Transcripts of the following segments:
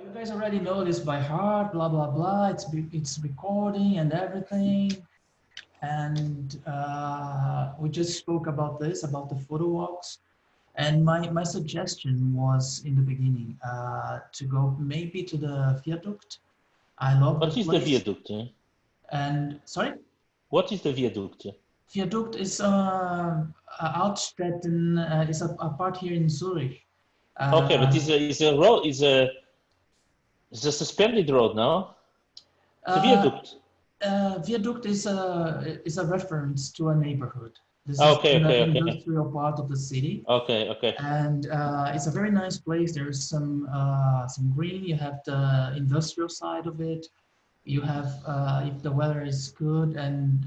You guys already know this by heart, blah, blah, blah. It's recording and everything. And we just spoke about this, about the photo walks. And my suggestion was in the beginning to go maybe to the viaduct. I love the What is the place. viaduct? And sorry? What is the viaduct? Viaduct is Altstetten, is a part here in Zurich. Okay, but Uh, is a road is a suspended road now? It's a uh, viaduct. Viaduct is a reference to a neighborhood. This is Okay, in the okay, okay, industrial part of the city, okay, okay. and it's a very nice place. There's some green. You have the industrial side of it. You have if the weather is good and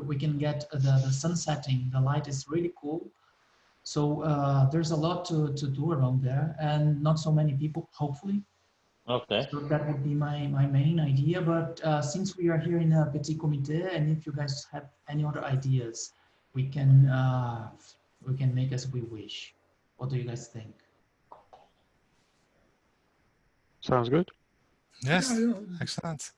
we can get the sun setting. The light is really cool. So there's a lot to do around there, and not so many people, hopefully. Okay. So that would be my main idea. But since we are here in a petit comité, and if you guys have any other ideas, we can make as we wish. What do you guys think? Sounds good. Yes, Yeah, excellent.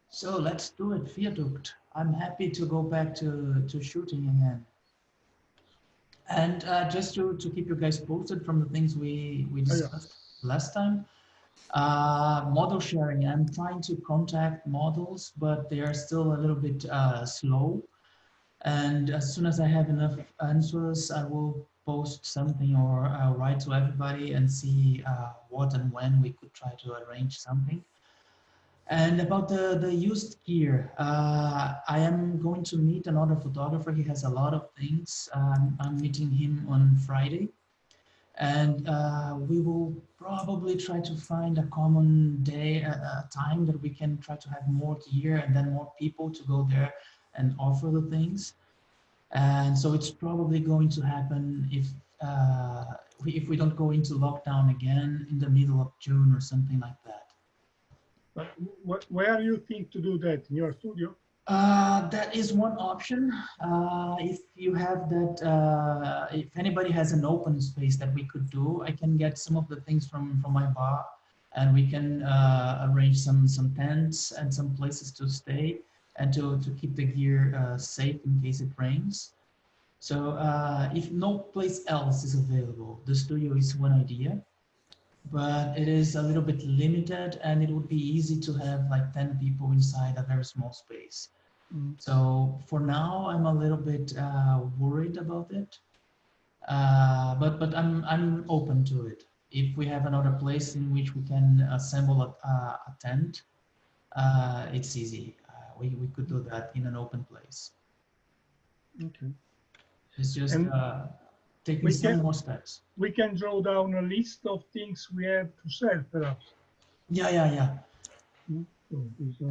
So let's do it, Viaduct. I'm happy to go back to shooting again. And just to keep you guys posted from the things we discussed last time, model sharing. I'm trying to contact models, but they are still a little bit slow. And as soon as I have enough answers, I will post something or write to everybody and see what and when we could try to arrange something. And about the used gear, I am going to meet another photographer. He has a lot of things. I'm meeting him on Friday. And we will probably try to find a common day, a time that we can try to have more gear and then more people to go there and offer the things. And so it's probably going to happen if we don't go into lockdown again in the middle of June or something like that. But where you think to do that? In your studio? That is one option. If you have that, if anybody has an open space that we could do, I can get some of the things from my bar, and we can arrange some tents and some places to stay and to keep the gear safe in case it rains. So if no place else is available, the studio is one idea, but it is a little bit limited, and it would be easy to have like 10 people inside a very small space. So for now, I'm a little bit worried about it, but I'm open to it. If we have another place in which we can assemble a tent, it's easy. We could do that in an open place. Okay. It's just And taking some more steps. We can draw down a list of things we have to sell, perhaps. Yeah. So,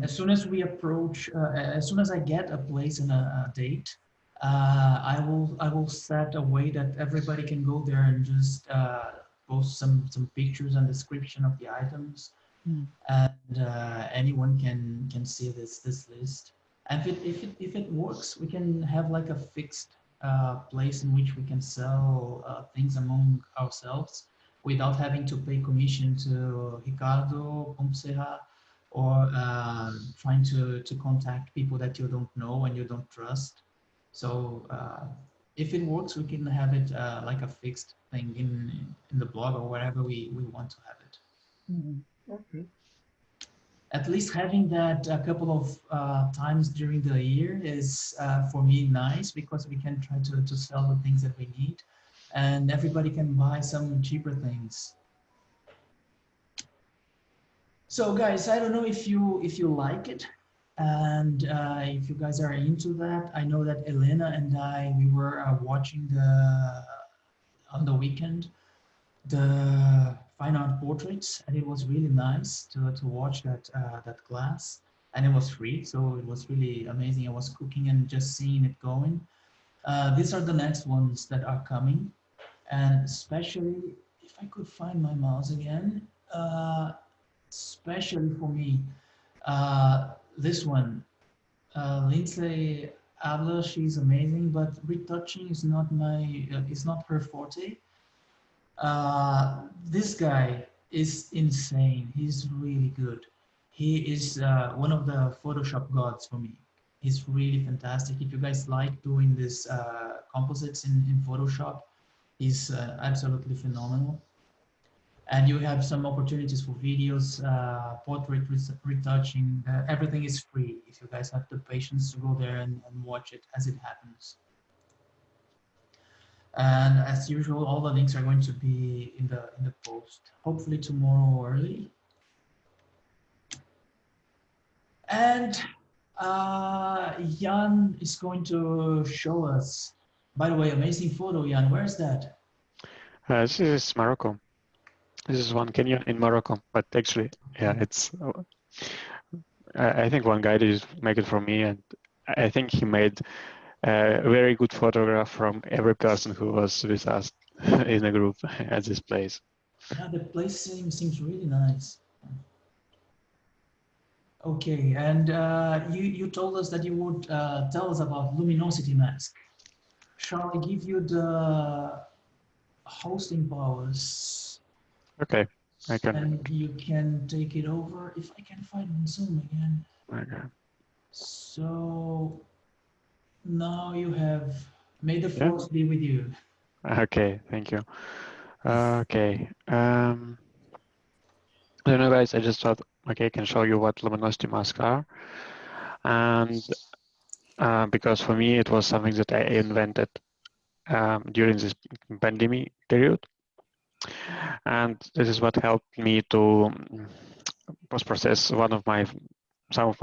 As soon as we approach, as soon as I get a place and a date, I will set a way that everybody can go there and just post some pictures and description of the items, and anyone can see this list. And if it works, we can have like a fixed place in which we can sell things among ourselves without having to pay commission to Ricardo Pomserra, or trying to contact people that you don't know and you don't trust. So if it works, we can have it like a fixed thing in the blog or wherever we want to have it. Okay. At least having that a couple of times during the year is for me nice, because we can try to sell the things that we need, and everybody can buy some cheaper things. So guys, I don't know if you like it, and if you guys are into that. I know that Elena and we were watching on the weekend the fine art portraits, and it was really nice to watch that class, and it was free, so it was really amazing. I was cooking and just seeing it going. These are the next ones that are coming, and especially if I could find my mouse again. Especially for me, this one, Lindsay Adler, she's amazing, but retouching is not is not her forte. This guy is insane. He's really good. He is one of the Photoshop gods for me. He's really fantastic. If you guys like doing this composites in Photoshop, he's absolutely phenomenal. And you have some opportunities for videos, portrait retouching. Everything is free if you guys have the patience to go there and watch it as it happens. And as usual, all the links are going to be in the post, hopefully tomorrow early. And Jan is going to show us. By the way, amazing photo, Jan. Where's that? This is Morocco. This is one canyon in Morocco, but actually, yeah, it's. I think one guy did make it for me, and I think he made a very good photograph from every person who was with us in a group at this place. Yeah, the place seems really nice. Okay, and you told us that you would tell us about Luminosity mask. Shall I give you the hosting powers? Okay, I can. And you can take it over if I can find on Zoom again. Okay. So now you have made the force be with you. Okay, thank you. Okay. So now, guys, I just thought, okay, I can show you what luminosity masks are, and because for me it was something that I invented during this pandemic period, and this is what helped me to post-process some of my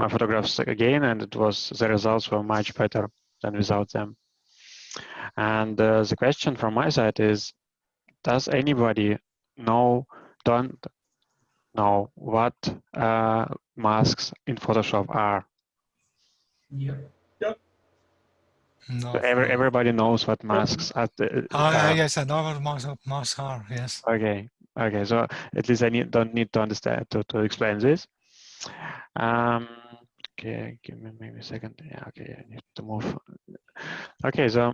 photographs again, and the results were much better than without them. And the question from my side is, does anybody don't know what masks in Photoshop are? Yep. Yep. No. So everybody knows what masks are. Yes, I know what masks are, yes. Okay, okay. So at least I don't need to understand to explain this. Okay, give me maybe a second. Yeah, okay, I need to move. Okay, so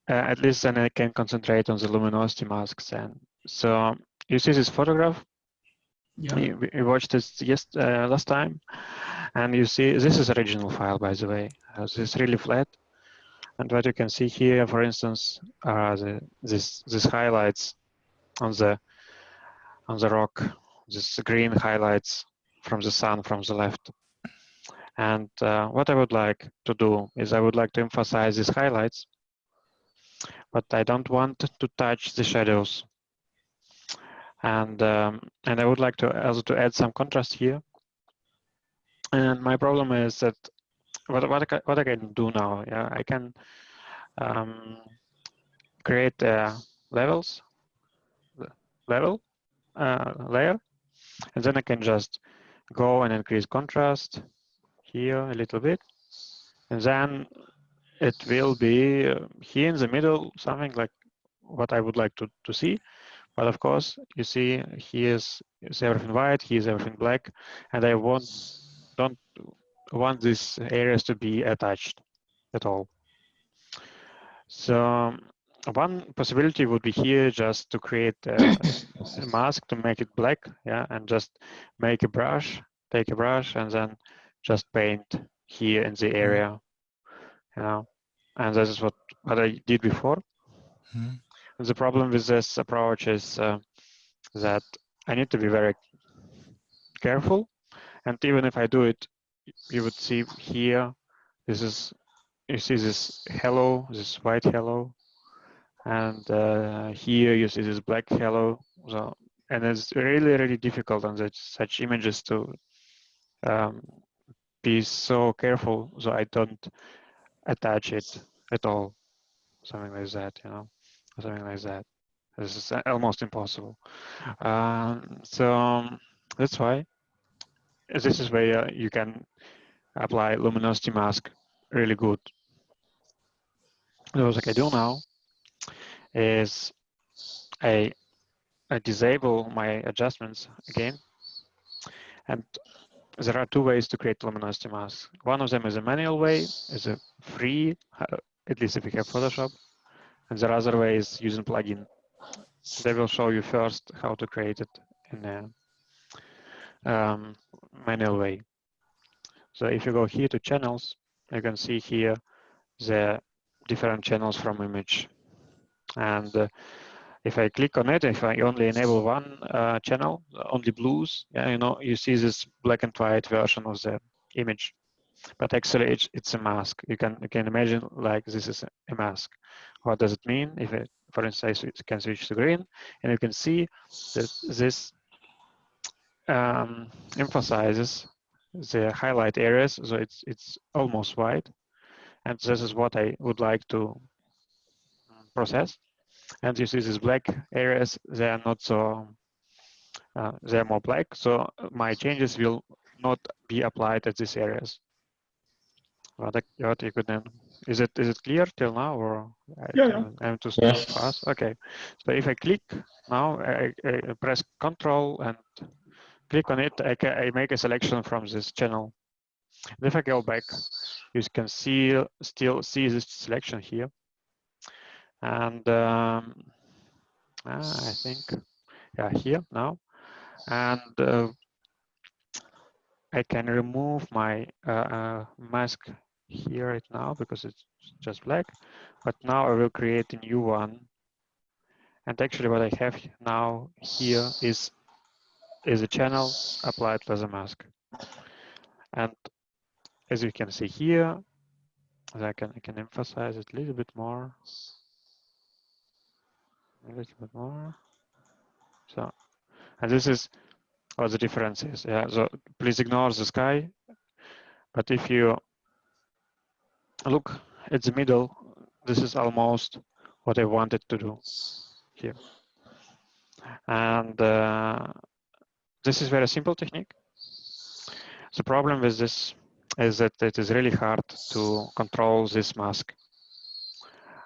at least then I can concentrate on the luminosity masks. And so you see this photograph. Yeah. We watched this last time, and you see this is original file, by the way. This is really flat, and what you can see here, for instance, are these highlights on the rock, this green highlights from the sun from the left. And what I would like to do is I would like to emphasize these highlights, but I don't want to touch the shadows. And I would like to also to add some contrast here. And my problem is that what I can do now, yeah, I can create level, layer, and then I can just go and increase contrast here a little bit, and then it will be here in the middle, something like what I would like to see. But of course, you see, here's everything white, here's everything black, and I don't want these areas to be attached at all. So one possibility would be here just to create a mask to make it black, yeah, and just make a brush, take a brush, and then just paint here in the area, you know. And this is what I did before. And the problem with this approach is that I need to be very careful, and even if I do it, you would see here, you see this halo, this white halo, and here you see this black halo. So, and it's really difficult on such images to be so careful so I don't attach it at all, something like that, you know, something like that. This is almost impossible. So that's why this is where you can apply luminosity mask really good. So what I do now is I disable my adjustments again, and there are two ways to create luminosity mask. One of them is a manual way, is a free, at least if you have Photoshop, and the other way is using plugin. And I will show you first how to create it in a manual way. So if you go here to channels, you can see here the different channels from image. And if I click on it, if I only enable one channel, only blues, yeah, you see this black and white version of the image. But actually, it's a mask. You can imagine like this is a mask. What does it mean? If it, for instance, I can switch to green, and you can see that this emphasizes the highlight areas, so it's almost white, and this is what I would like to process. And you see these black areas; they are not so. They are more black, so my changes will not be applied at these areas. What you could then, is it clear till now, or I'm too fast? Okay, so if I click now, I press Control and click on it, I make a selection from this channel. And if I go back, you can still see this selection here. And I think, yeah, here now. And I can remove my mask here right now because it's just black. But now I will create a new one. And actually what I have now here is a channel applied laser mask. And as you can see here, I can emphasize it a little bit more. A little bit more. So, and this is what the difference is. Yeah, so please ignore the sky. But if you look at the middle, this is almost what I wanted to do here. And this is very simple technique. The problem with this is that it is really hard to control this mask.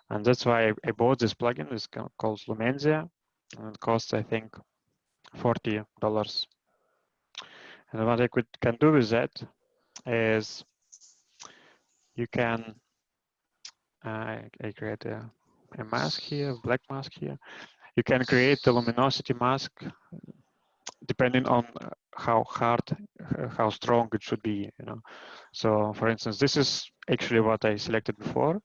And that's why I bought this plugin. It's called Luminosity, and it costs, I think, $40. And what I can do with that is you can I create a mask here, black mask here. You can create the luminosity mask depending on how hard, how strong it should be. So for instance, this is actually what I selected before.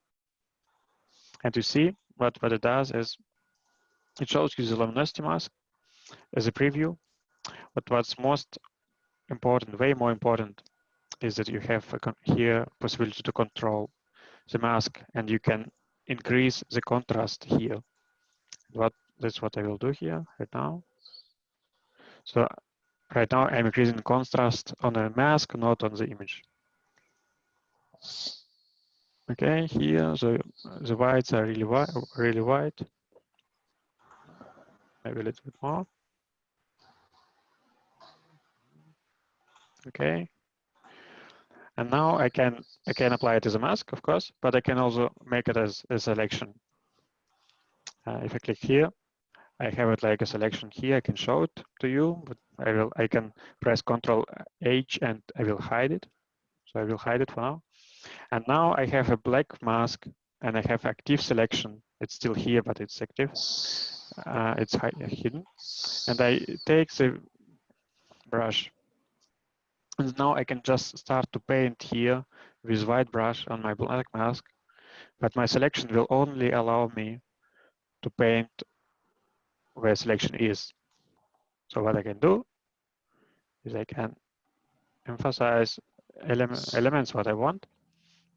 And you see what it does is it shows you the luminosity mask as a preview. But what's most important, way more important, is that you have here possibility to control the mask, and you can increase the contrast here. That's what I will do here right now. So right now I'm increasing contrast on a mask, not on the image. Okay, here the whites are really white. Maybe a little bit more. Okay. And now I can apply it as a mask, of course, but I can also make it as a selection. If I click here, I have it like a selection here. I can show it to you, but I can press Ctrl H and I will hide it. So I will hide it for now. And now I have a black mask and I have active selection. It's still here, but it's active. It's hidden. And I take the brush. And now I can just start to paint here with white brush on my black mask. But my selection will only allow me to paint where selection is. So what I can do is I can emphasize elements what I want,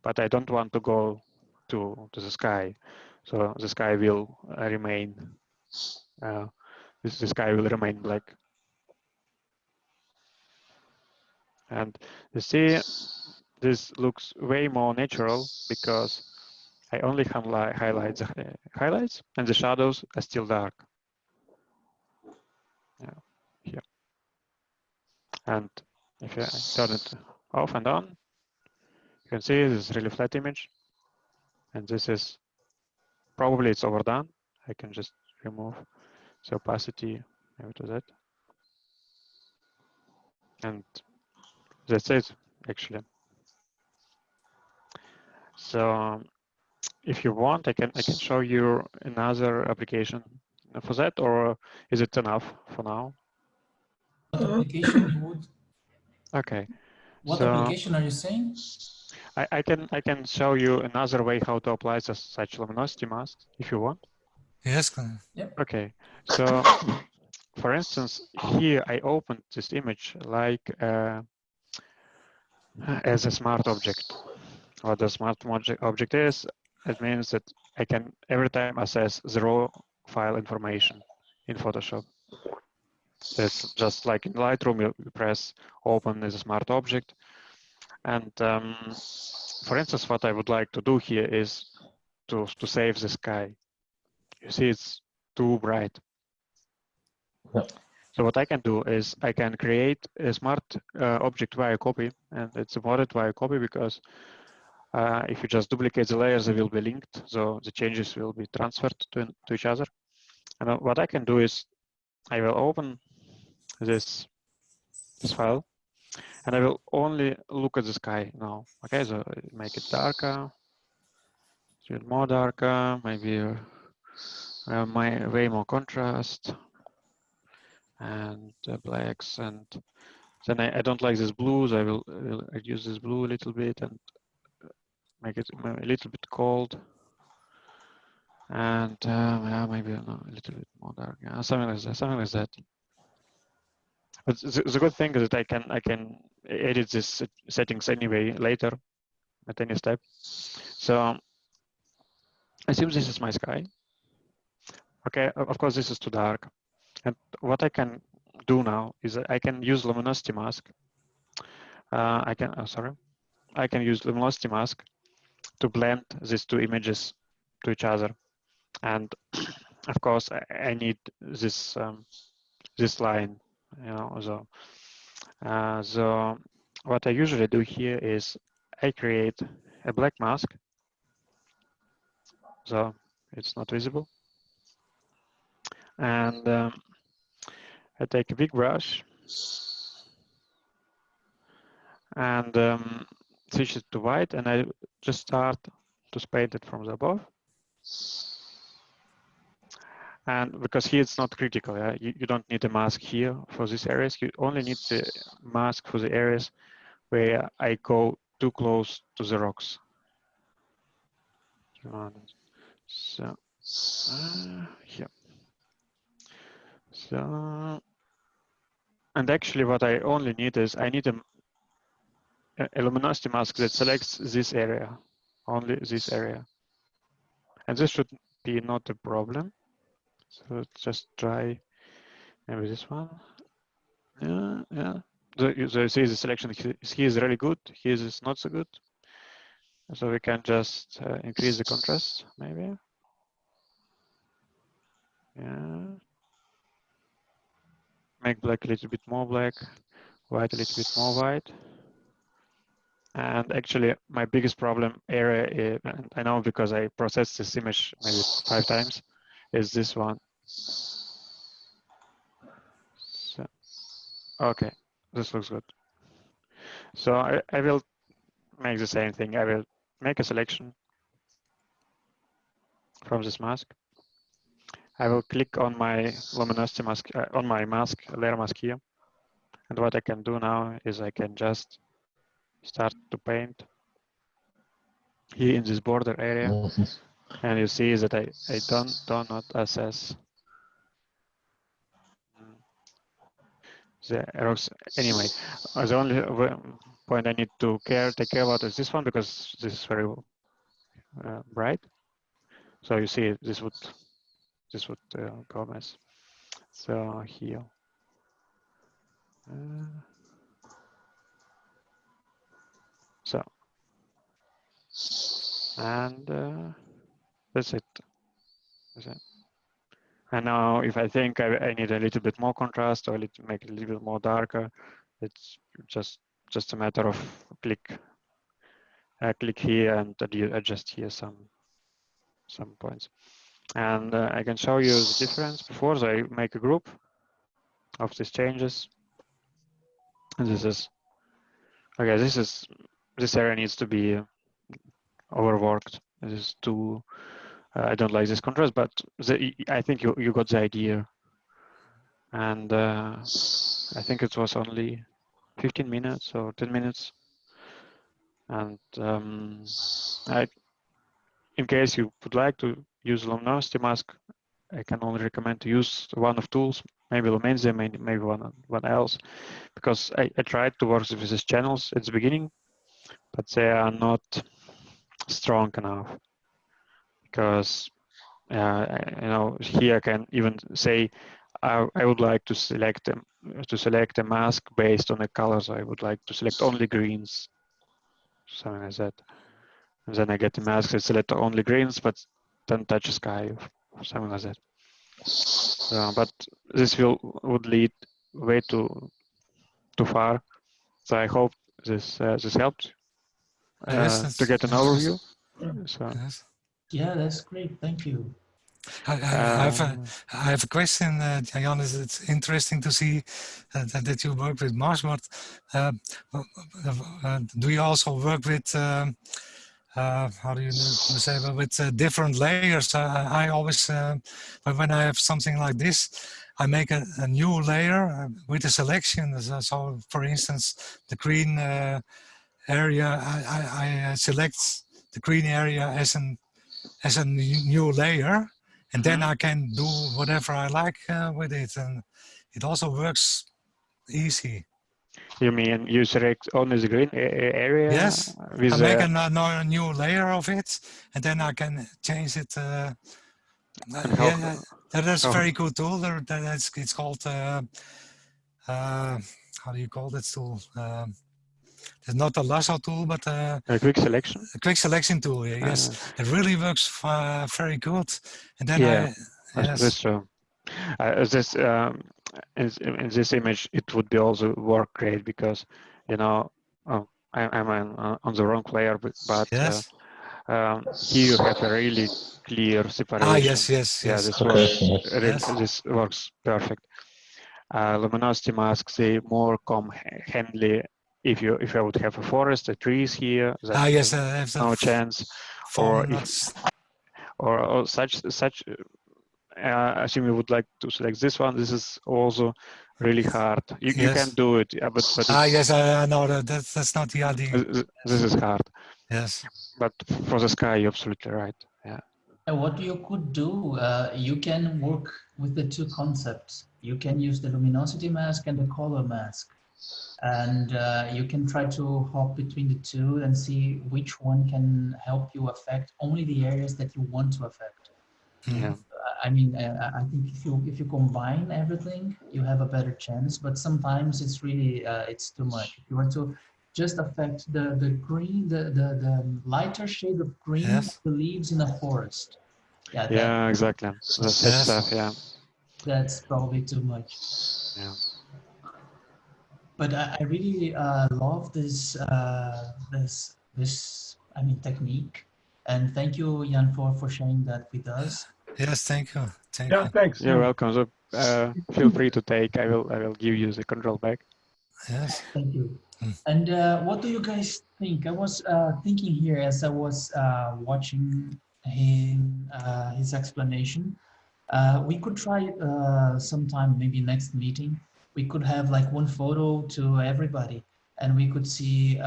but I don't want to go to the sky. So the sky will remain, the sky will remain black. And you see, this looks way more natural because I only highlight the highlights and the shadows are still dark. Yeah, here. And if I turn it off and on, you can see this is really flat image. And this is, probably it's overdone. I can just remove the opacity, maybe to that. And that's it, actually. So if you want, I can show you another application for that, or is it enough for now? what application you would? Okay. What application are you saying? I can show you another way how to apply such luminosity masks if you want. Yes. Yep. Okay. So, for instance, here I opened this image like as a smart object. What the smart object is, it means that I can every time access the raw file information in Photoshop. It's just like in Lightroom, you press open as a smart object. And for instance, what I would like to do here is to save the sky. You see, it's too bright. Yep. So what I can do is I can create a smart object via copy, and it's imported via copy because if you just duplicate the layers, they will be linked, so the changes will be transferred to each other. And what I can do is I will open this file, and I will only look at the sky now. Okay, so make it darker, more darker, maybe way more contrast, and blacks, and then I don't like this blues. I will reduce this blue a little bit and make it a little bit cold, and yeah, maybe a little bit more dark. Yeah, something like that. But the good thing is that I can edit these settings anyway later at any step. So I assume this is my sky. Okay, of course this is too dark. And what I can do now is I can use luminosity mask. I can use luminosity mask to blend these two images to each other. And of course I need this this line, you know. So what I usually do here is I create a black mask, so it's not visible, and I take a big brush and switch it to white, and I just start to paint it from the above. And because here it's not critical, yeah? You don't need a mask here for these areas. You only need the mask for the areas where I go too close to the rocks. So here. So, and actually what I only need is I need a luminosity mask that selects this area, only this area. And this should be not a problem. So let's just try maybe this one. Yeah. So you see the selection here is really good, here is not so good. So we can just increase the contrast, maybe. Yeah. Make black a little bit more black, white a little bit more white. And actually, my biggest problem area, is, and I know because I processed this image maybe 5 times, is this one. So, okay, this looks good. So I will make the same thing. I will make a selection from this mask. I will click on my luminosity mask, on my mask, layer mask here. And what I can do now is I can just start to paint here in this border area. And you see that I do not assess the rocks anyway. The only point I need to take care about is this one, because this is very bright. So you see this would go mess. So here. So, and that's it. And now if I think I need a little bit more contrast, or make it a little bit more darker, it's just a matter of click here and adjust here some points. And I can show you the difference before. So I make a group of these changes. And this is, okay, this area needs to be overworked. This is too, I don't like this contrast, but I think you got the idea. And I think it was only 15 minutes or 10 minutes. And in case you would like to use Luminosity mask, I can only recommend to use one of tools, maybe Luminosity, maybe one else, because I tried to work with these channels at the beginning, but they are not strong enough. Because here I can even say I would like to select a mask based on the colors. I would like to select only greens, something like that. And then I get the mask that select only greens, but then touch sky, or something like that. But this would lead way too far. So I hope this helped to get an overview. So. Yes. Yeah, that's great. Thank you. I have a question, Jan. It's interesting to see that you work with Mars, but do you also work with how do you say, with different layers? I always, when I have something like this, I make a new layer with a selection. So, for instance, the green area, I select the green area as a new layer, and then I can do whatever I like with it, and it also works easy. You mean you select only the green area? Yes, I make a new layer of it, and then I can change it. That's a very good tool. It's called how do you call that tool? It's not a lasso tool, but a quick selection. A quick selection tool. Yes, it really works very good. And then that's true. In this image, it would be also work great because I'm on the wrong layer, but yes. Here you have a really clear separation. Yes. This works perfect. Luminosity masks, they more come handy if I would have a forest, the trees here. That's no chance. Or such. Assume you would like to select this one. This is also really hard. You can do it, but yes, I know that's not the idea. This is hard. Yes. But for the sky, you're absolutely right. Yeah. And what you could do, you can work with the two concepts. You can use the luminosity mask and the color mask. And you can try to hop between the two and see which one can help you affect only the areas that you want to affect. Yeah. I mean, I think if you combine everything, you have a better chance. But sometimes it's really it's too much. If you want to just affect the green, the lighter shade of green of the leaves in a forest. Yeah, exactly. That's stuff. Yeah. That's probably too much. Yeah. But I really love this technique, and thank you, Jan, for sharing that with us. Yes, thank you. Thanks. You're welcome. So feel free to take. I will give you the control back. Yes. Thank you. And what do you guys think? I was thinking here as I was watching his explanation. We could try sometime, maybe next meeting, we could have like one photo to everybody, and we could see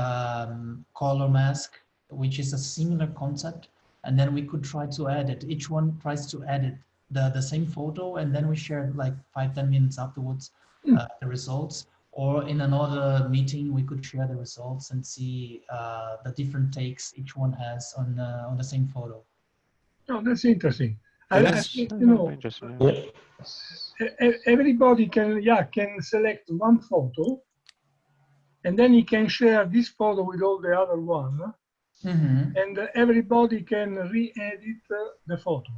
color mask, which is a similar concept, and then we could try to edit. Each one tries to edit the same photo, and then we share like 5-10 minutes afterwards the results. Or in another meeting, we could share the results and see the different takes each one has on the same photo. Oh, that's interesting. I think, everybody can select one photo, and then he can share this photo with all the other one, and everybody can re-edit the photo.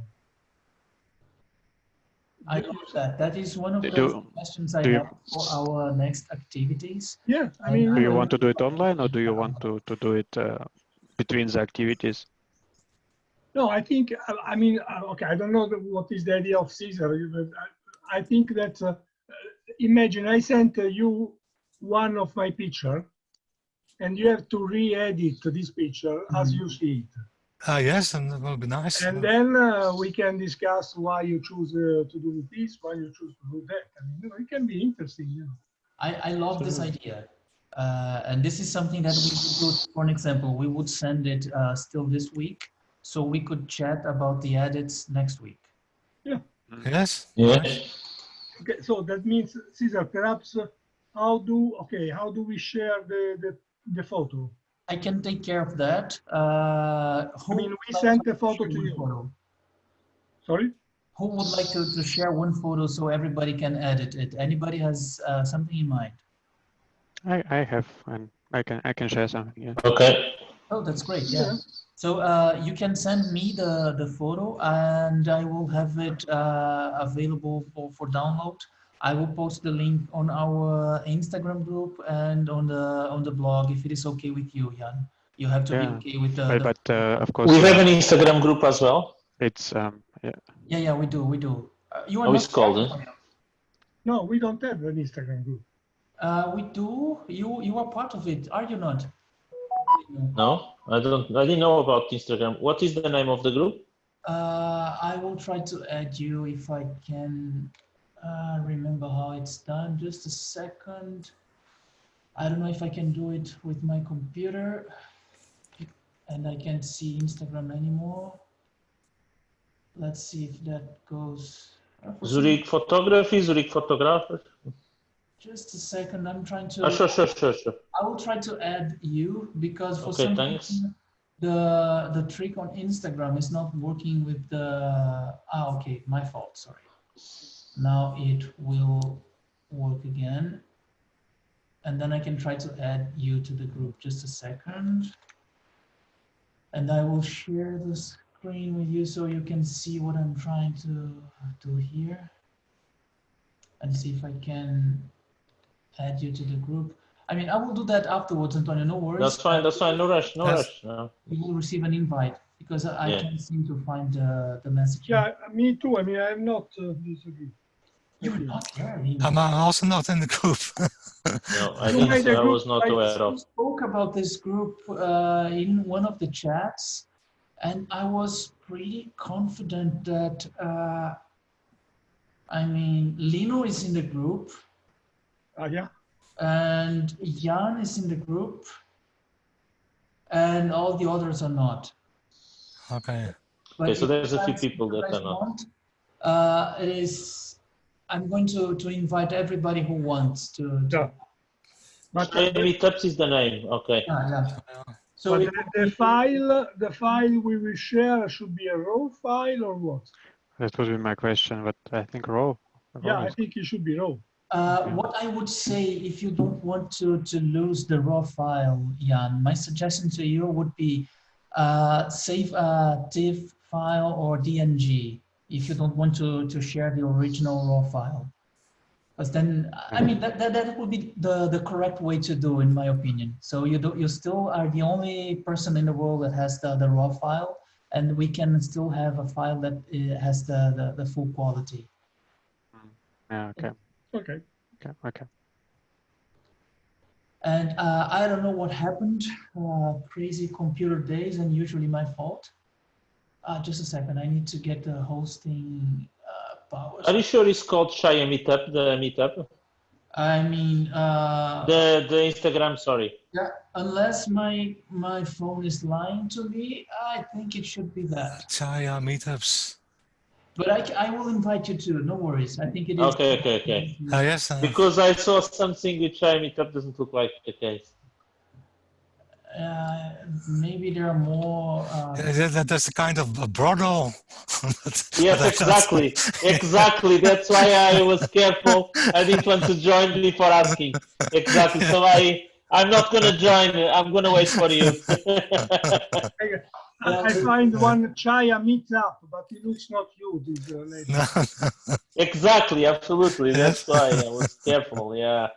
I love that. That is one of the questions I have for our next activities. Yeah, I mean, do you want to do it online, or do you want to do it between the activities? No, I think, I mean, okay, I don't know what is the idea of Caesar, but I think that, imagine I sent you one of my picture, and you have to re-edit this picture as you see it. Yes, and that will be nice. And then we can discuss why you choose to do this, why you choose to do that. I mean, it can be interesting. I love this idea. And this is something that we would do, for an example, we would send it still this week, so we could chat about the edits next week. Yeah. Yes. Yeah. Nice. Okay, so that means, Caesar, perhaps how do we share the photo? I can take care of that. I mean, we sent the photo to you. Photo? Sorry? Who would like to share one photo so everybody can edit it? Anybody has something in mind? I have, and I can share something. Yeah. Okay. Oh, that's great. Yeah. So you can send me the photo, and I will have it available for download. I will post the link on our Instagram group and on the blog if it is okay with you, Jan. You have to be okay with the. But of course. We have an Instagram group as well. It's yeah. Yeah, we do. You are How not is called? No, we don't have an Instagram group. We do. You are part of it, are you not? No, I don't. I didn't know about Instagram. What is the name of the group? I will try to add you if I can remember how it's done. Just a second. I don't know if I can do it with my computer, and I can't see Instagram anymore. Let's see if that goes. Zurich Photography, Zurich Photographer. Just a second, I'm trying to. Sure. I will try to add you because for Okay, some thanks. reason the trick on Instagram is not working with the. Okay, my fault. Sorry. Now it will work again, and then I can try to add you to the group. Just a second, and I will share the screen with you so you can see what I'm trying to do here, and see if I can add you to the group. I mean, I will do that afterwards, Antonio, no worries. That's fine, no rush. No. You will receive an invite because I can't seem to find the message. Yeah, me too. I mean, I'm not disagree. You're not there. I'm also not in the group. No, I think so. I was not aware of. We spoke about this group in one of the chats, and I was pretty confident that, I mean, Lino is in the group. Yeah. And Jan is in the group, and all the others are not. Okay. But okay, so there's a few people that are not. It is. I'm going to invite everybody who wants to. Yeah. But Meetups is the name. Okay. Yeah. So the file we will share should be a raw file or what? That would be my question, but I think raw. Yeah, I think it should be raw. What I would say, if you don't want to lose the raw file, Jan, my suggestion to you would be save a TIFF file or DNG if you don't want to share the original raw file. Because then, I mean, that would be the correct way to do, in my opinion. So you still are the only person in the world that has the raw file, and we can still have a file that has the full quality. Yeah. Okay. Okay. And I don't know what happened. Crazy computer days, and usually my fault. Just a second, I need to get the hosting powers. Are you sure it's called CHaya Meetup? The meetup? I mean, the Instagram. Sorry. Yeah, unless my phone is lying to me, I think it should be that. CHaya meetups. But I will invite you too. No worries. I think it is. Okay. Yes. Because I saw something with CHaya Meetup doesn't look like the case. Maybe there are more. That's a kind of a brothel. Yes, exactly. Exactly. That's why I was careful. I didn't want to join before asking. Exactly. So I'm not going to join. I'm going to wait for you. I find one CHaya meetup, but it looks not you, this lady. Exactly, absolutely. That's why I was careful. Yeah.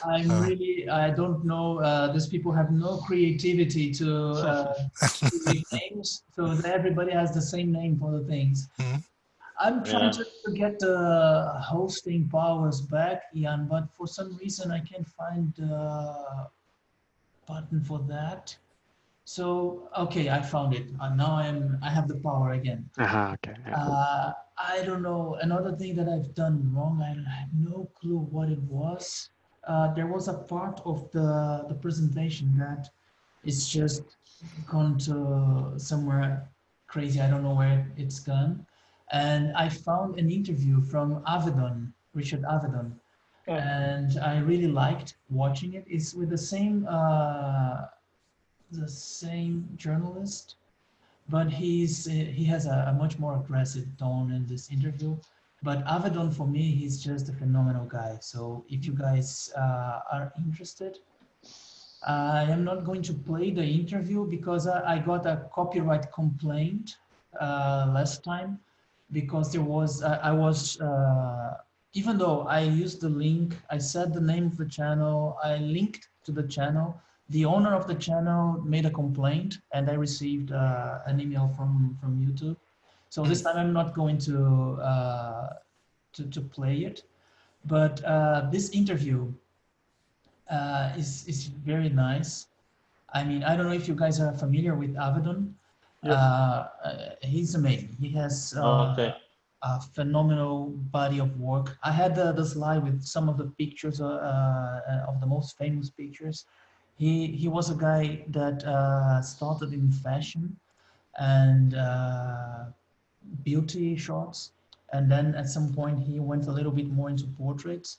I don't know. These people have no creativity to make names, so everybody has the same name for the things. I'm trying to get the hosting powers back, Ian, but for some reason I can't find the button for that. So okay, I found it. Now I have the power again. Okay. Yeah. I don't know. Another thing that I've done wrong, I have no clue what it was. there was a part of the presentation that is just gone to somewhere crazy. I don't know where it's gone. And I found an interview from Avedon, Richard Avedon, and I really liked watching it. It's with the same journalist, but he has a much more aggressive tone in this interview. But Avedon, for me, he's just a phenomenal guy. So if you guys are interested, I am not going to play the interview because I got a copyright complaint last time because there was I was even though I used the link, I said the name of the channel, I linked to the channel. The owner of the channel made a complaint, and I received an email from YouTube. So this time I'm not going to play it, but this interview is very nice. I mean, I don't know if you guys are familiar with Avedon. He's amazing. He has a phenomenal body of work. I had the slide with some of the pictures of the most famous pictures. He was a guy that started in fashion and beauty shots, and then at some point he went a little bit more into portraits.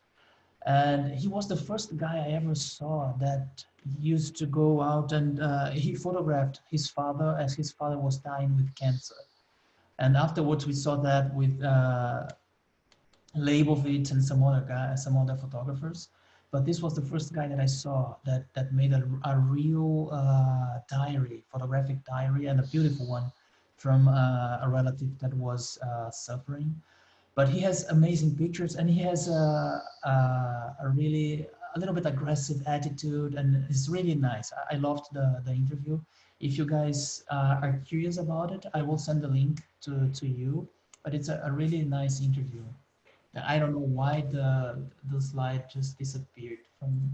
And he was the first guy I ever saw that used to go out and he photographed his father as his father was dying with cancer. And afterwards we saw that with Leibovitz and some other photographers. But this was the first guy that I saw that made a real diary, photographic diary, and a beautiful one from a relative that was suffering. But he has amazing pictures, and he has a really a little bit aggressive attitude, and it's really nice. I loved the interview. If you guys are curious about it, I will send the link to you. But it's a really nice interview. I don't know why the slide just disappeared from.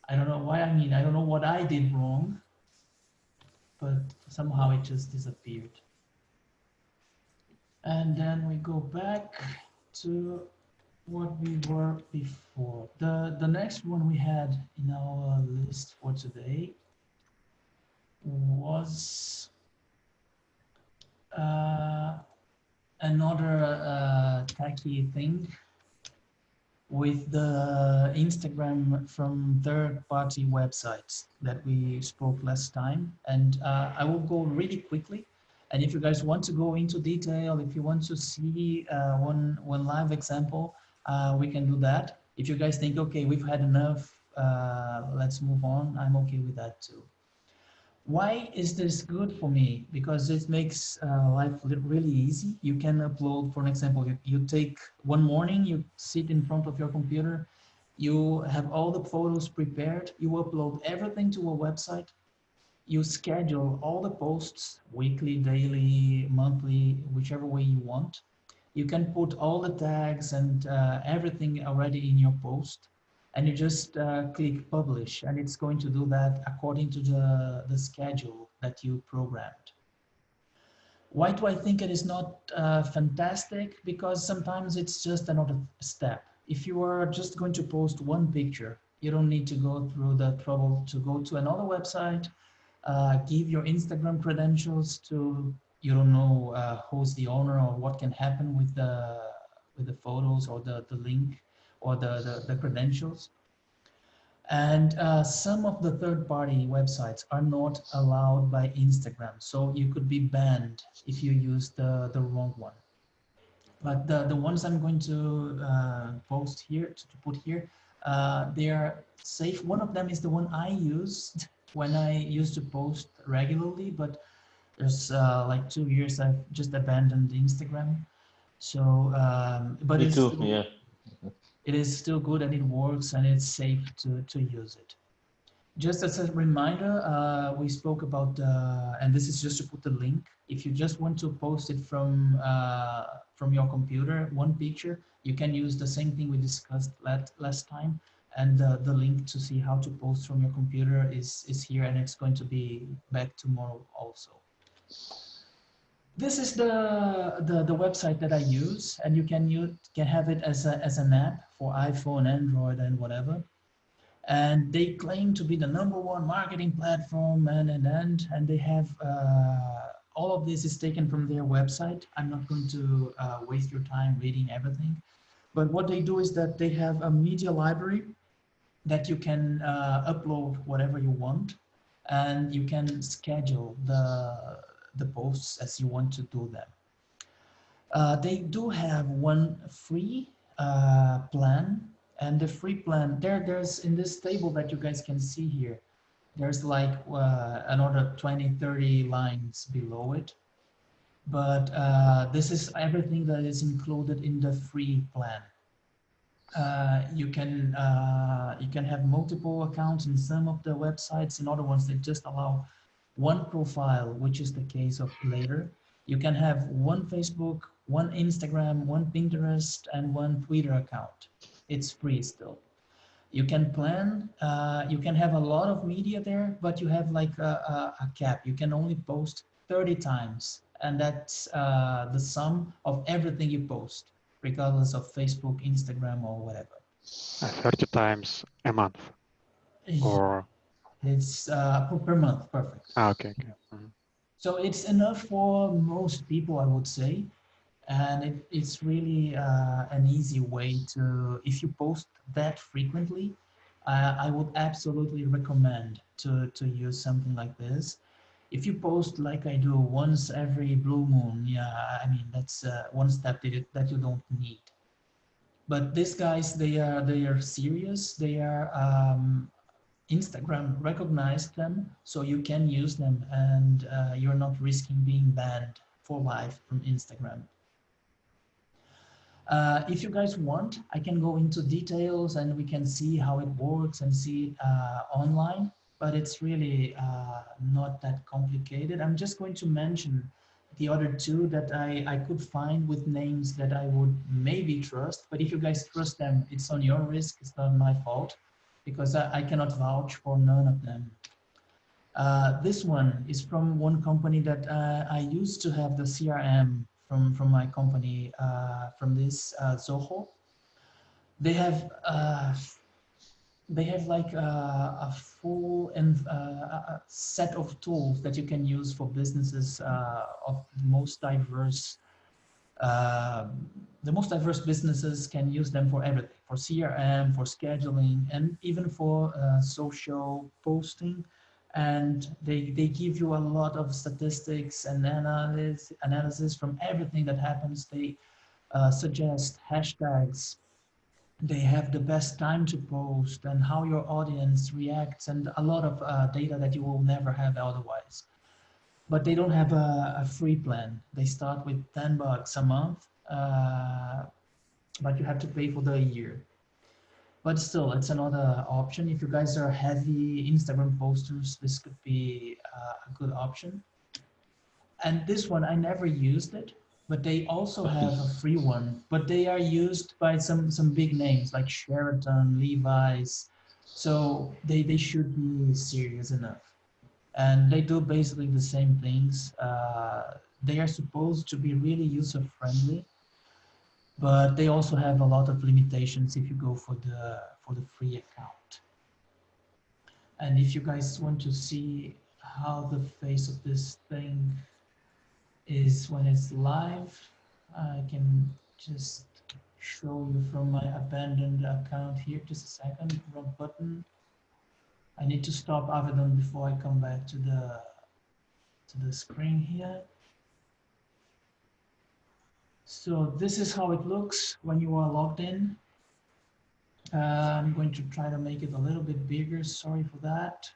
I don't know why. I mean, I don't know what I did wrong, but somehow it just disappeared. And then we go back to what we were before. The next one we had in our list for today was another tacky thing with the Instagram from third-party websites that we spoke last time. And I will go really quickly. And if you guys want to go into detail, if you want to see one live example, we can do that. If you guys think, okay, we've had enough, let's move on, I'm okay with that too. Why is this good for me? Because it makes life really easy. You can upload, for example, you take one morning, you sit in front of your computer, you have all the photos prepared, you upload everything to a website, you schedule all the posts, weekly, daily, monthly, whichever way you want. You can put all the tags and everything already in your post, and you just click publish, and it's going to do that according to the schedule that you programmed. Why do I think it is not fantastic? Because sometimes it's just another step. If you are just going to post one picture, you don't need to go through the trouble to go to another website, give your Instagram credentials to, you don't know who's the owner or what can happen with the photos or the link or the credentials. And some of the third-party websites are not allowed by Instagram, so you could be banned if you use the wrong one. But the ones I'm going to post here, to put here, they are safe. One of them is the one I used when I used to post regularly, but there's like 2 years I've just abandoned Instagram. So, but Me too, yeah. It is still good and it works and it's safe to use it. Just as a reminder, we spoke about, and this is just to put the link. If you just want to post it from your computer, one picture, you can use the same thing we discussed last time. And the link to see how to post from your computer is here, and it's going to be back tomorrow also. This is the website that I use, and you can have it as an app for iPhone, Android, and whatever. And they claim to be the #1 marketing platform, and they have all of this is taken from their website. I'm not going to waste your time reading everything, but what they do is that they have a media library that you can upload whatever you want, and you can schedule the posts as you want to do them. They do have one free plan, and the free plan there's in this table that you guys can see here, there's like another 20-30 lines below it, but this is everything that is included in the free plan. You can have multiple accounts in some of the websites. In other ones, they just allow one profile, which is the case of Later. You can have one Facebook, one Instagram, one Pinterest, and one Twitter account. It's free still. You can plan, you can have a lot of media there, but you have like a cap. You can only post 30 times, and that's the sum of everything you post, regardless of Facebook, Instagram, or whatever. 30 times a month, or it's per month, perfect. Okay. So it's enough for most people, I would say, and it's really an easy way to, if you post that frequently, I would absolutely recommend to use something like this. If you post like I do once every blue moon, yeah, I mean, that's one step that you don't need. But these guys, they are serious. They are Instagram recognized them, so you can use them, and you're not risking being banned for life from Instagram. If you guys want, I can go into details and we can see how it works and see it online, but it's really not that complicated. I'm just going to mention the other two that I could find with names that I would maybe trust, but if you guys trust them, it's on your risk, it's not my fault, because I cannot vouch for none of them. This one is from one company that I used to have the CRM from my company, from this Zoho. They have like a full and a set of tools that you can use for businesses of most diverse. The most diverse businesses can use them for everything, for CRM, for scheduling, and even for social posting. And they give you a lot of statistics and analysis from everything that happens. They suggest hashtags. They have the best time to post and how your audience reacts, and a lot of data that you will never have otherwise. But they don't have a free plan. They start with $10 a month, but you have to pay for the year. But still, it's another option. If you guys are heavy Instagram posters, this could be a good option. And this one, I never used it, but they also have a free one, but they are used by some big names like Sheraton, Levi's. So they should be serious enough. And they do basically the same things. They are supposed to be really user-friendly, but they also have a lot of limitations if you go for the free account. And if you guys want to see how the face of this thing is when it's live, I can just show you from my abandoned account here. Just a second, wrong button. I need to stop Avedon before I come back to the screen here. So this is how it looks when you are logged in. I'm going to try to make it a little bit bigger. Sorry for that.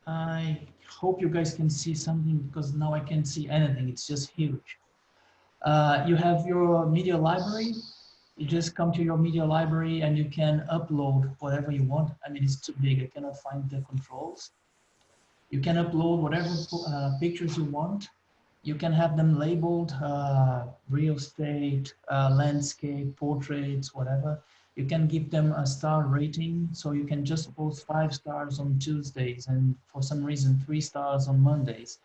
I hope you guys can see something, because now I can't see anything. It's just huge. You have your media library. You just come to your media library and you can upload whatever you want. I mean, it's too big. I cannot find the controls. You can upload whatever pictures you want. You can have them labeled real estate, landscape, portraits, whatever. You can give them a star rating. So you can just post 5 stars on Tuesdays and for some reason 3 stars on Mondays.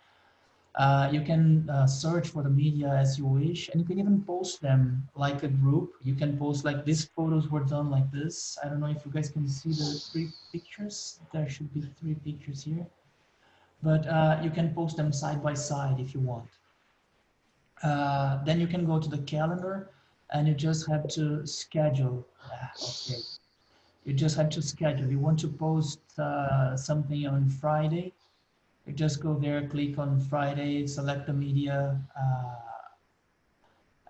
You can search for the media as you wish, and you can even post them like a group. You can post like these photos were done like this. I don't know if you guys can see the 3 pictures. There should be 3 pictures here, but you can post them side by side if you want. Then you can go to the calendar and you just have to schedule. Okay. You just have to schedule. You want to post something on Friday. You just go there, click on Friday, select the media,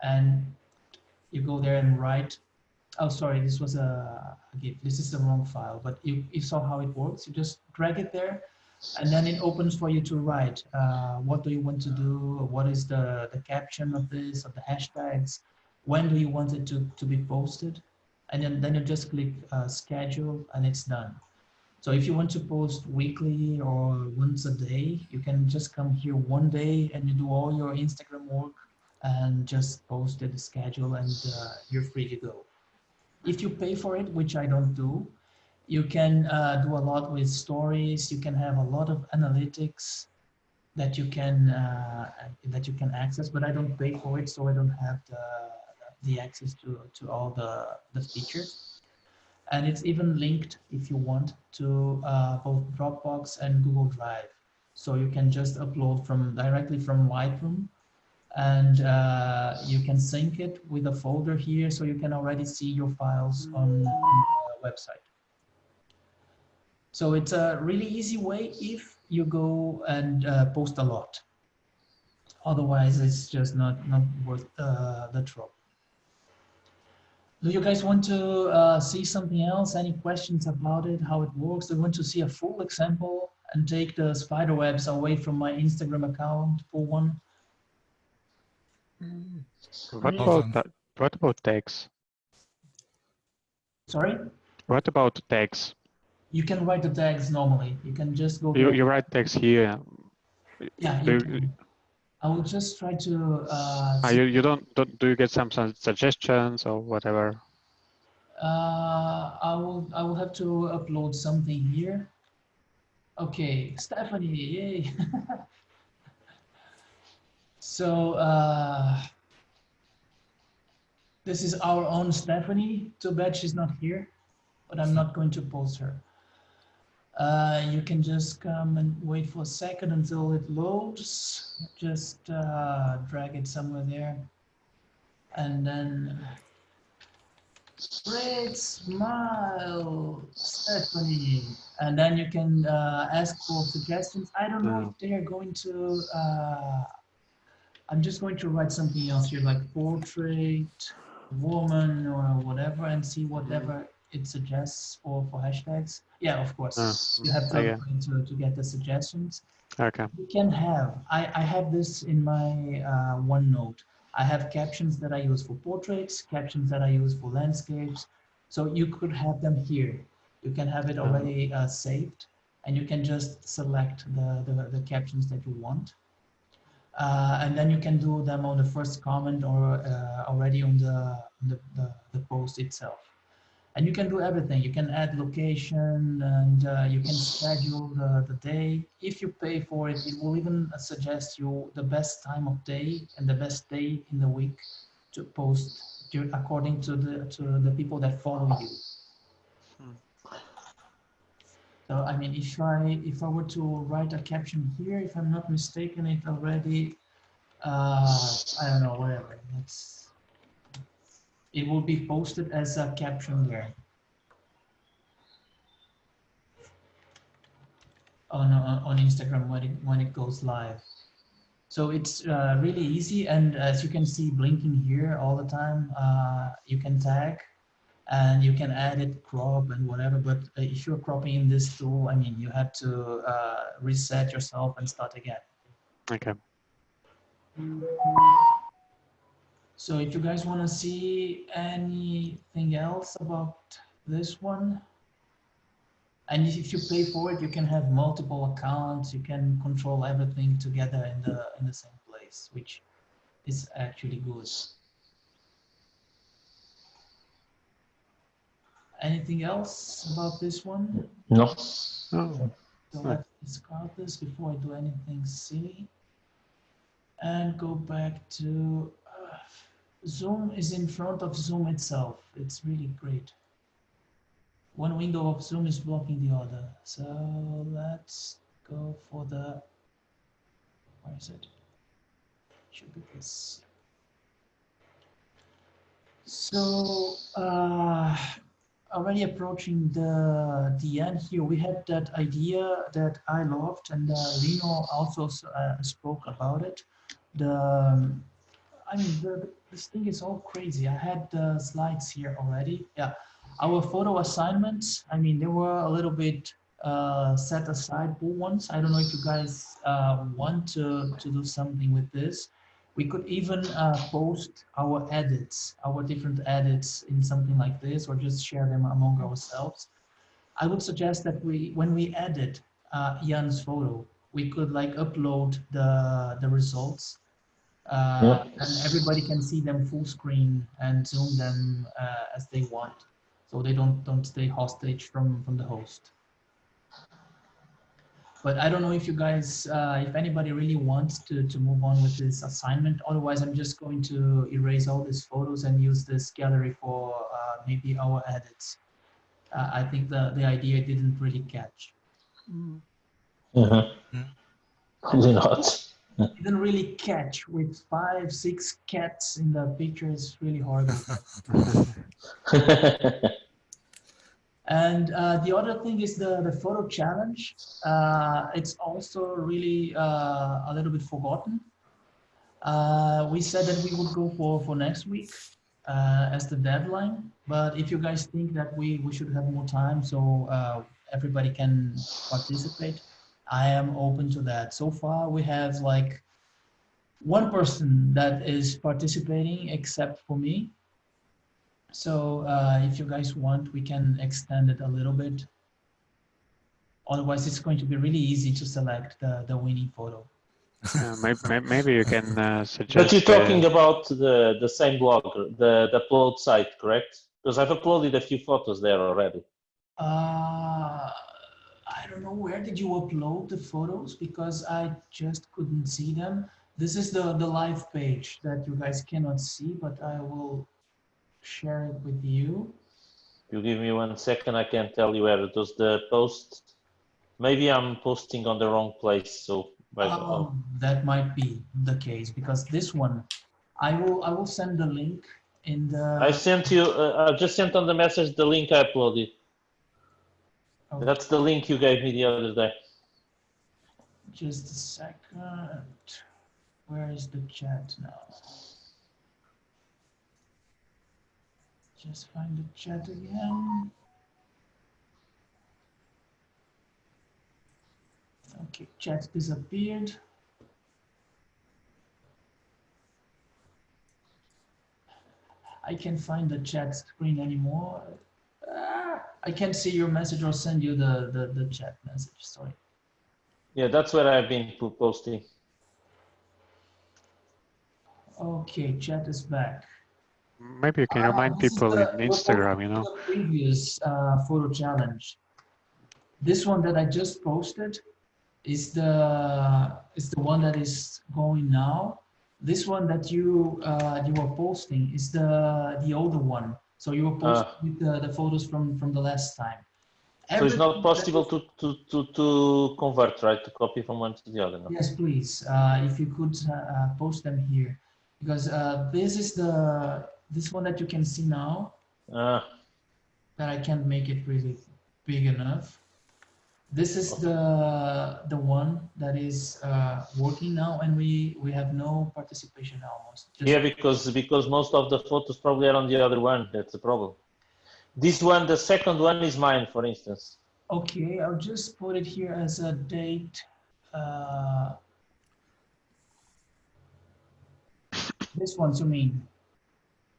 and you go there and write. Oh, sorry, this was a GIF. This is the wrong file, but you saw how it works. You just drag it there, and then it opens for you to write. What do you want to do? What is the caption of this, of the hashtags? When do you want it to be posted? And then you just click schedule, and it's done. So if you want to post weekly or once a day, you can just come here one day and you do all your Instagram work and just post it, schedule, and you're free to go. If you pay for it, which I don't do, you can do a lot with stories. You can have a lot of analytics that you can access, but I don't pay for it, so I don't have the access to all the features. And it's even linked, if you want, to both Dropbox and Google Drive. So you can just upload directly from Lightroom, and you can sync it with a folder here, so you can already see your files on the website. So it's a really easy way if you go and post a lot. Otherwise, it's just not worth the trouble. Do you guys want to see something else? Any questions about it, how it works? Do you want to see a full example and take the spider webs away from my Instagram account, full one? What about tags? Sorry? What about tags? You can write the tags normally. You can just go. You write tags here. Yeah, you can. I will just try to. You don't do you get some suggestions or whatever? I will have to upload something here. Okay, Stephanie, yay! So this is our own Stephanie. Too bad she's not here, but I'm not going to post her. You can just come and wait for a second until it loads. Just drag it somewhere there. And then, great smile, Stephanie. And then you can ask for suggestions. I don't know if they are going to, I'm just going to write something else here, like portrait, woman, or whatever, and see whatever it suggests for hashtags. Yeah, of course. You have to get the suggestions. Okay. You can have, I have this in my OneNote. I have captions that I use for portraits, captions that I use for landscapes. So you could have them here. You can have it already saved, and you can just select the captions that you want. And then you can do them on the first comment or already on the post itself. And you can do everything. You can add location, and you can schedule the day. If you pay for it, it will even suggest you the best time of day and the best day in the week to post according to the people that follow you. So I mean, if I were to write a caption here, if I'm not mistaken, it already I don't know, whatever. It will be posted as a caption there. On Instagram when it goes live. So it's really easy, and as you can see blinking here all the time, you can tag and you can add it, crop and whatever, but if you're cropping in this tool, I mean, you have to reset yourself and start again. Okay. So if you guys want to see anything else about this one, and if you pay for it, you can have multiple accounts. You can control everything together in the same place, which is actually good. Anything else about this one? No. So let's discard this before I do anything silly. and go back to Zoom is in front of Zoom itself. It's really great. One window of Zoom is blocking the other. So let's go for the, where is it? Should be this. So already approaching the end here, we had that idea that I loved, and Lino also spoke about it. I mean, this thing is all crazy. I had the slides here already. Yeah, our photo assignments, I mean, they were a little bit set aside for once. I don't know if you guys want to do something with this. We could even post our edits, our different edits in something like this, or just share them among ourselves. I would suggest that when we edit Jan's photo, we could like upload the results and everybody can see them full screen and zoom them as they want, so they don't stay hostage from the host. But I don't know if you guys, if anybody really wants to move on with this assignment. Otherwise, I'm just going to erase all these photos and use this gallery for maybe our edits. I think the idea didn't really catch. Probably not. Didn't really catch with 5, 6 cats in the picture. Is really horrible. And the other thing is the photo challenge. It's also really a little bit forgotten. We said that we would go for next week as the deadline. But if you guys think that we should have more time so everybody can participate, I am open to that. So far, we have like one person that is participating except for me. So if you guys want, we can extend it a little bit. Otherwise, it's going to be really easy to select the winning photo. Maybe you can suggest. But you're talking about the same blog, the upload site, correct? Because I've uploaded a few photos there already. I don't know, where did you upload the photos? Because I just couldn't see them. This is the live page that you guys cannot see, but I will share it with you. You give me 1 second, I can tell you where it was the post. Maybe I'm posting on the wrong place, so. That might be the case, because this one, I will send the link in the. I sent you. I just sent on the message the link I uploaded. Okay. That's the link you gave me the other day. Just a second. Where is the chat now? Just find the chat again. Okay, chat disappeared. I can't find the chat screen anymore. I can't see your message or send you the chat message, sorry. Yeah, that's where I've been posting. Okay, chat is back. Maybe you can remind people in Instagram, you know. The previous photo challenge. This one that I just posted is the one that is going now. This one that you are posting is the older one. So you were posting with the photos from the last time. So it's not possible to convert, right? To copy from one to the other. No? Yes, please. If you could post them here, because this is this one that you can see now. That I can't make it really big enough. This is the one that is working now, and we have no participation almost. Yeah, because most of the photos probably are on the other one. That's the problem. This one, the second one, is mine, for instance. Okay, I'll just put it here as a date. This one, you mean?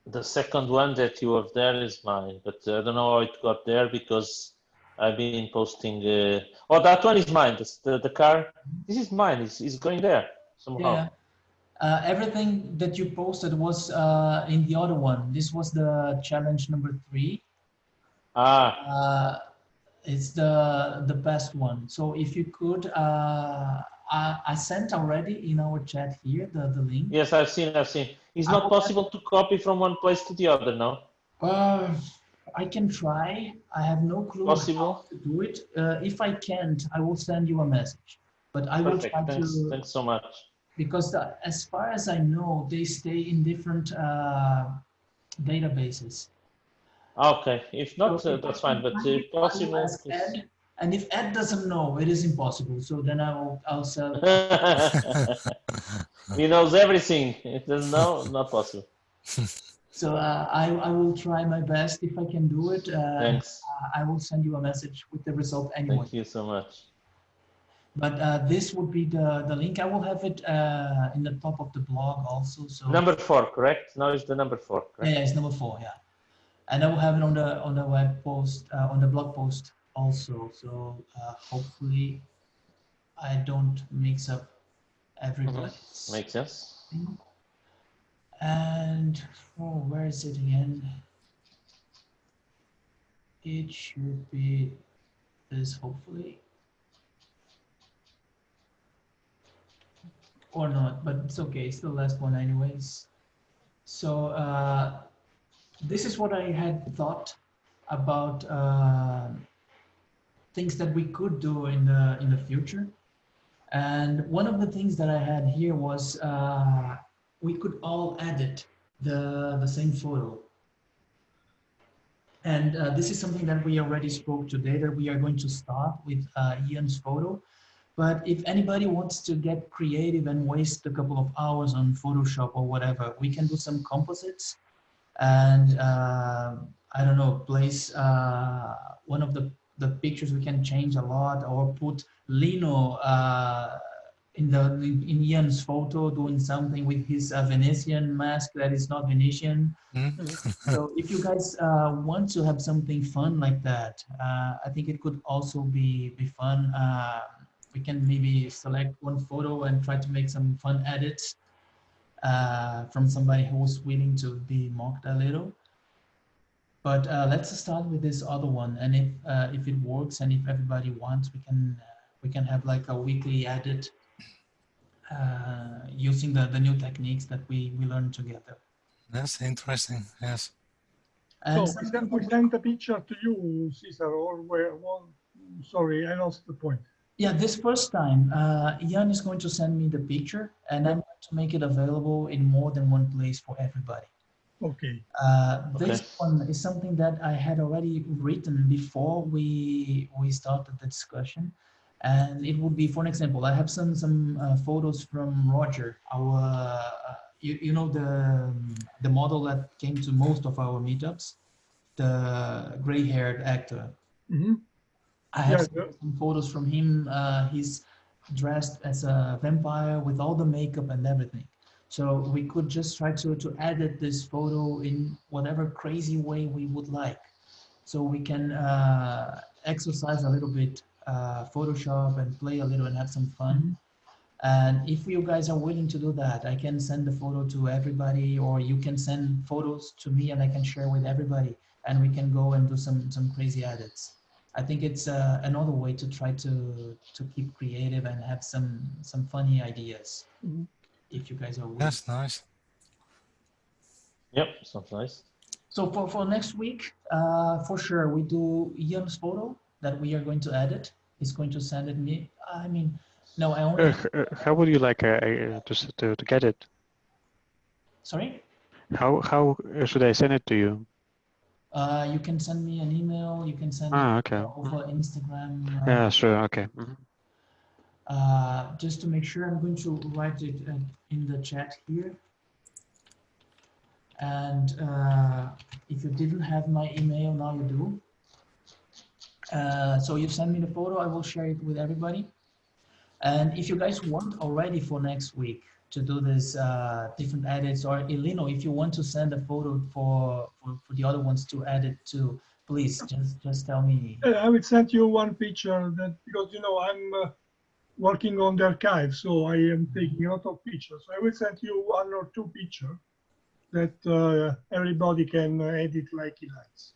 The second one that you have there is mine, but I don't know how it got there because I've been posting. Oh, that one is mine. The car. This is mine. It's going there somehow. Yeah. Everything that you posted was in the other one. This was the challenge number 3. It's the best one. So if you could, I sent already in our chat here the link. Yes, I've seen. It's not possible to copy from one place to the other, no? I can try. I have no clue Possible? how to do it. If I can't, I will send you a message. But I will Perfect. try Thanks. to, Thanks so much. because as far as I know, they stay in different databases. Okay. If not, So if that's I fine. can But find it, if I will possible, ask please. Ed. And if Ed doesn't know, it is impossible. So then I'll sell. He knows everything. It doesn't know, not possible. So I will try my best if I can do it. Thanks. I will send you a message with the result anyway. Thank you so much. But this would be the link. I will have it in the top of the blog also. So Number 4, correct? Now it's the number 4, correct? yeah, it's number 4, yeah. And I will have it on the web post, on the blog post also. So hopefully I don't mix up everybody's. Makes sense. Thing. And where is it again? It should be this, hopefully. Or not, but it's okay. It's the last one anyways. So this is what I had thought about things that we could do in the future. And one of the things that I had here was we could all edit the same photo. And this is something that we already spoke today, that we are going to start with Ian's photo. But if anybody wants to get creative and waste a couple of hours on Photoshop or whatever, we can do some composites and I don't know, place one of the pictures we can change a lot, or put Lino in Ian's photo doing something with his Venetian mask that is not Venetian. So if you guys want to have something fun like that, I think it could also be fun. We can maybe select one photo and try to make some fun edits from somebody who's willing to be mocked a little. But let's start with this other one, and if it works and if everybody wants, we can have like a weekly edit using the new techniques that we learned together. That's interesting. Yes. And so we sent a picture to you, Cesar, or where? Well, sorry, I lost the point. Yeah, this first time, Ian is going to send me the picture, and I'm going to make it available in more than one place for everybody. Okay. This one is something that I had already written before we started the discussion, and it would be, for an example, I have some photos from Roger, our you know the model that came to most of our meetups, the gray-haired actor. Mm-hmm. I have some photos from him. He's dressed as a vampire with all the makeup and everything. So we could just try to edit this photo in whatever crazy way we would like. So we can exercise a little bit Photoshop and play a little and have some fun. And if you guys are willing to do that, I can send the photo to everybody, or you can send photos to me and I can share with everybody, and we can go and do some crazy edits. I think it's another way to try to keep creative and have some funny ideas. If you guys are willing. That's nice. Yep, sounds nice. So for next week, for sure, we do Ian's photo that we are going to edit. He's going to send it me. I mean, no, I only. How would you like to get it? Sorry? How should I send it to you? You can send me an email. You can send it over Instagram. Yeah, sure. Okay. Just to make sure, I'm going to write it in the chat here. And if you didn't have my email, now you do. So you send me the photo, I will share it with everybody. And if you guys want already for next week to do this different edits, or Elino, if you want to send a photo for the other ones to edit too, please just tell me. I will send you one picture that, because you know I'm working on the archive, so I am taking a lot of pictures. So I will send you one or two pictures that everybody can edit like he likes.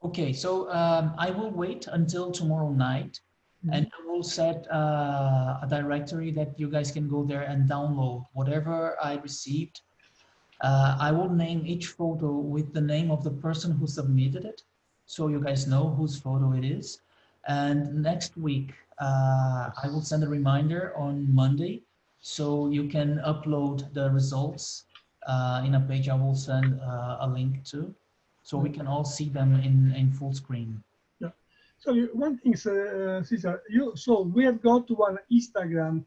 Okay, so I will wait until tomorrow night And I will set a directory that you guys can go there and download whatever I received. I will name each photo with the name of the person who submitted it, so you guys know whose photo it is. And next week, I will send a reminder on Monday, so you can upload the results in a page I will send a link to, so we can all see them in full screen. Yeah. So one thing, Cesar, so we have got one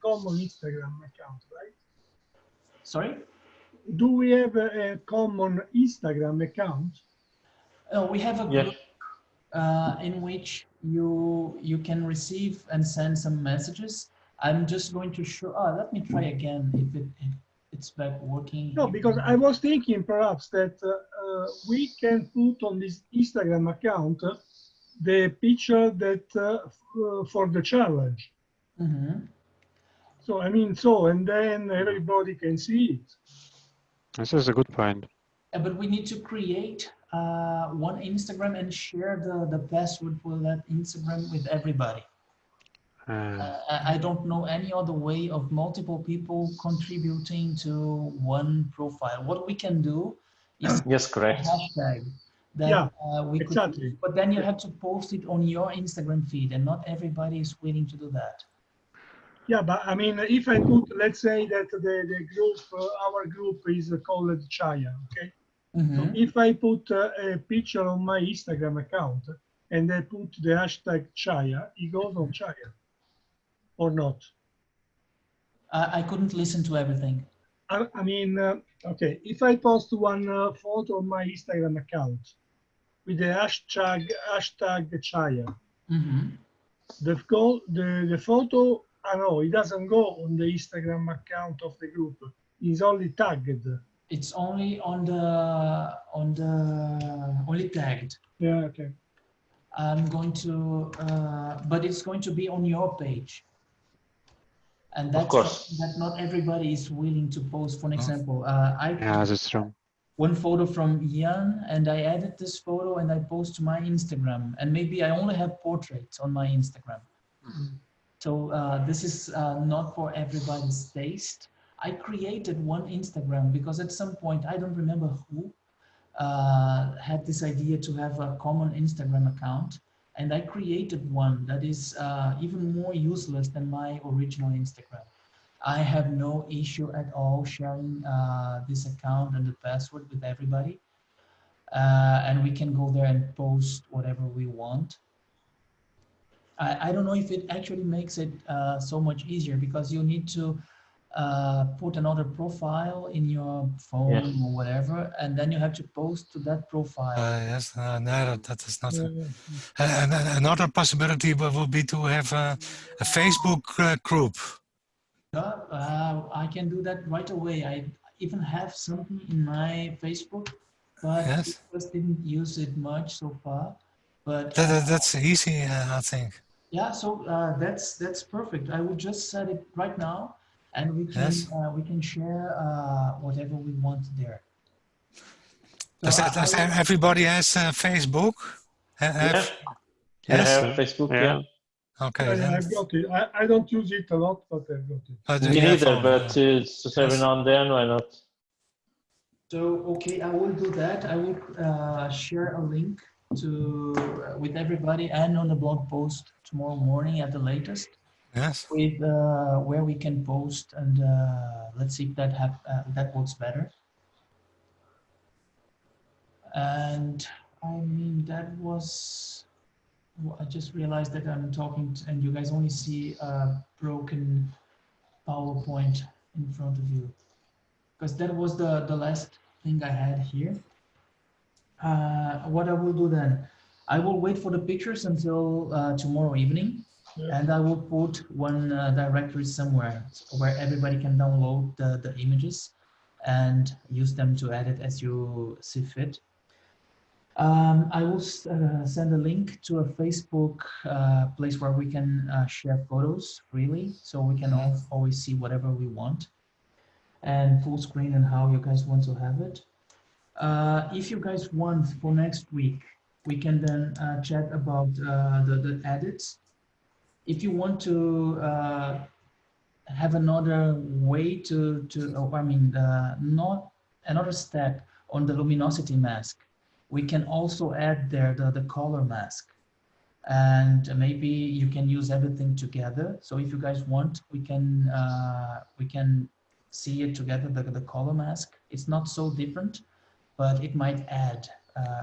common Instagram account, right? Sorry? Do we have a common Instagram account? We have a group in which you can receive and send some messages. I'm just going to show. Let me try again if it's back working. No, because I was thinking perhaps that we can put on this Instagram account the picture that for the challenge. Mm-hmm. So I mean, and then everybody can see it. This is a good point. But we need to create one Instagram and share the password for that Instagram with everybody. I don't know any other way of multiple people contributing to one profile. What we can do is correct. a hashtag that we exactly. could, but then you have to post it on your Instagram feed, and not everybody is willing to do that. Yeah, but I mean, if I put, let's say that the group, our group is called CHaya, okay? Mm-hmm. So if I put a picture on my Instagram account and I put the hashtag CHaya, it goes on CHaya, or not? I couldn't listen to everything. I mean, okay, if I post one photo on my Instagram account with the hashtag CHaya, Mm-hmm. the photo, no, it doesn't go on the Instagram account of the group. It's only tagged. It's only only tagged. Yeah, okay. I'm going to, but it's going to be on your page. And that's that not everybody is willing to post. For an example, I that's true. One photo from Jan, and I added this photo and I post to my Instagram, and maybe I only have portraits on my Instagram. So this is not for everybody's taste. I created one Instagram because at some point, I don't remember who, had this idea to have a common Instagram account. And I created one that is even more useless than my original Instagram. I have no issue at all sharing this account and the password with everybody. And we can go there and post whatever we want. I don't know if it actually makes it so much easier, because you need to put another profile in your phone or whatever, and then you have to post to that profile. Yes, no, that is not. Another possibility would be to have a Facebook group. I can do that right away. I even have something in my Facebook, but I just didn't use it much so far. But that's easy, I think. Yeah, so that's perfect. I will just set it right now, and we can share whatever we want there. So does everybody has Facebook? Yes, Facebook. Yeah. Okay. Yeah, I've got it. I don't use it a lot, but I've got it. Me neither, but just every now and then, why not? So okay, I will do that. I will share a link with everybody and on the blog post tomorrow morning at the latest. Yes. With where we can post, and let's see if that works better. And I mean, that was. I just realized that I'm talking and you guys only see a broken PowerPoint in front of you, because that was the last thing I had here. What I will do then, I will wait for the pictures until tomorrow evening, and I will put one directory somewhere where everybody can download the images and use them to edit as you see fit. I will send a link to a Facebook place where we can share photos freely, so we can always see whatever we want, and full screen and how you guys want to have it. If you guys want for next week, we can then chat about the edits. if you want to have another way not another step on the luminosity mask, we can also add there the color mask, and maybe you can use everything together. So if you guys want, we can see it together, the color mask. It's not so different, but it might add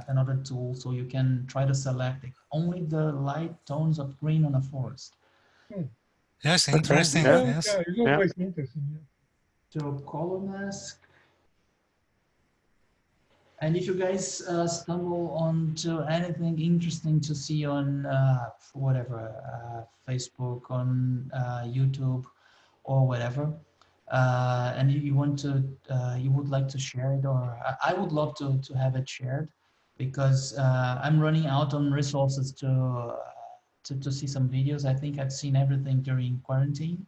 another tool, so you can try to select only the light tones of green on a forest. Yes, Okay, interesting. yeah. Yes. Yeah, it's always interesting. Yeah. So color mask. And if you guys stumble onto anything interesting to see on whatever, Facebook, on YouTube, or whatever, and you want to, you would like to share it, or I would love to have it shared, because I'm running out on resources to see some videos. I think I've seen everything during quarantine.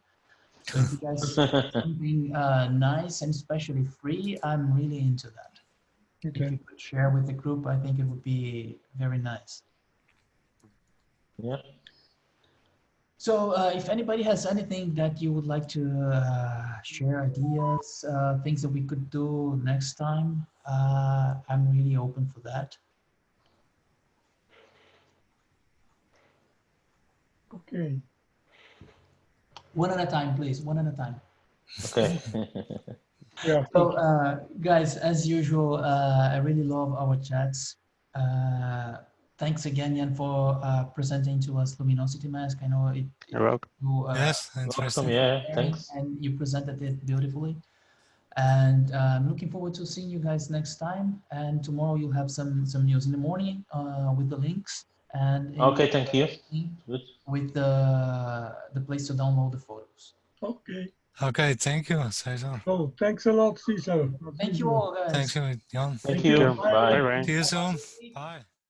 So if you guys see something nice and especially free, I'm really into that. If Okay. you could share with the group, I think it would be very nice. Yeah. So if anybody has anything that you would like to share, ideas, things that we could do next time, I'm really open for that. Okay. One at a time, please. One at a time. Okay. Yeah. So, guys, as usual, I really love our chats. Thanks again, Jan, for presenting to us Luminosity Mask. I know You're welcome. Yes, Welcome. interesting. Yeah. Thanks. and you presented it beautifully. And I'm looking forward to seeing you guys next time. And tomorrow you'll have some news in the morning with the links, and Okay. Thank you. Good. with the place to download the photos. Okay. Okay, thank you, Cesar. So thanks a lot, Cesar. Thank you all, guys. Thank you, Jan. Thank you. you. Bye. Bye. Bye-bye. See you soon. Bye.